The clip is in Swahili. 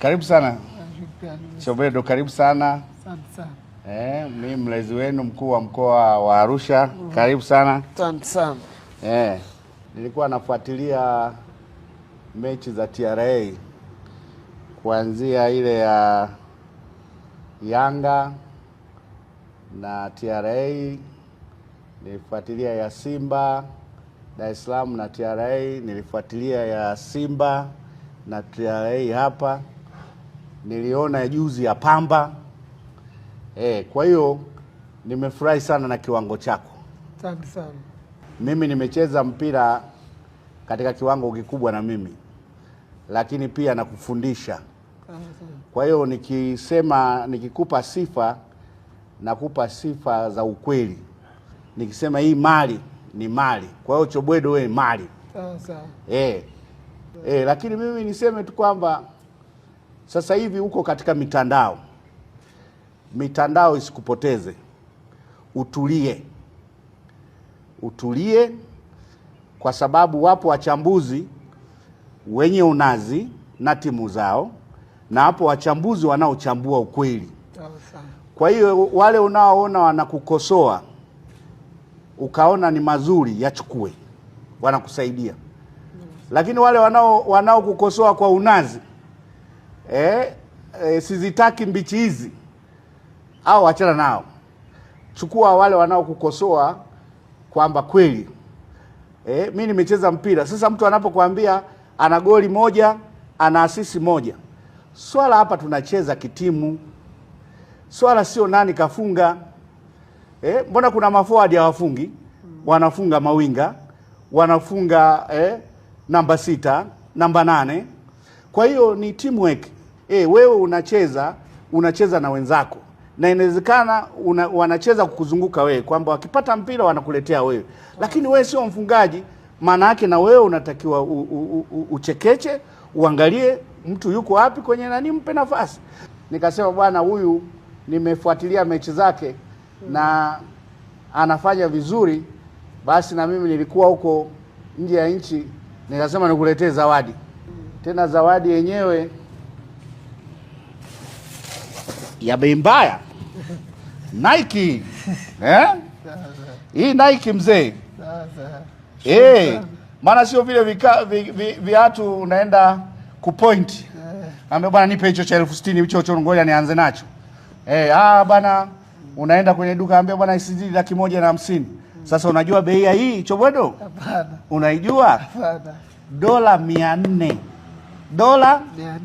Karibu sana. Chobwedo, karibu sana. Asante sana. Mimi mlezi wenu mkuu wa mkoa wa Arusha. Karibu sana. Asante sana. Nilikuwa nafuatilia mechi za TRA kuanzia ile ya Yanga na TRA, nilifuatilia ya Simba Dar es Salaam na TRA, nilifuatilia ya Simba na TRA hapa, niliona juzi ya Pamba. Kwa hiyo nimefurahi sana na kiwango chako. Asante sana. Mimi nimecheza mpira katika kiwango kikubwa na mimi, lakini pia nakufundisha. Kwa hiyo nikikupa sifa, nakupa sifa za ukweli. Nikisema hii mali ni mali. Kwa hiyo Chobwedo, wewe mali. Sawa. Lakini mimi niseme tu kwamba sasa hivi uko katika mitandao. Mitandao isikupoteze. Utulie kwa sababu wapo wachambuzi wenye unazi na timu zao, na hapo wachambuzi wanaochambua ukweli. Kwa hiyo wale unaoona wanakukosoa ukaona ni mazuri, yachukue, wanakusaidia. Lakini wale wanaokukosoa kwa unazi, sizitaki mbichi hizi, au achana nao. Chukua wale wanaokukosoa kwamba kweli mimi nimecheza mpira. Sasa mtu anapokuambia ana goli moja, ana asisi moja, swala hapa tunacheza kitimu. Swala sio nani kafunga. Mbona kuna maforward hawafungi? Wanafunga mawinga, wanafunga namba 6, namba 8. Kwa hiyo ni teamwork. Wewe unacheza na wenzako, na inawezekana wanacheza kukuzunguka wewe, kwamba wakipata mpira wanakuletea wewe, lakini wewe sio mfungaji. Maana yake na wewe unatakiwa uchekeche, uangalie mtu yuko wapi kwenye nani, mpe nafasi. Nikasema bwana, huyu nimefuatilia mechi zake na anafanya vizuri, basi na mimi nilikuwa huko nje ya nchi, nikasema nikuletee zawadi. Tena zawadi yenyewe ya bei mbaya. Nike. Hii Nike mzee. Maana sio vile viatu unaenda kupoint. Ambe bwana, nipe hicho cha 60,000 hicho, ngoja nianze nacho. Bwana, unaenda kwenye duka, ambia bwana isizidi 150,000. Sasa unajua bei ya hii Chobwedo? Hapana. Unaijua? Hapana. $400. $400.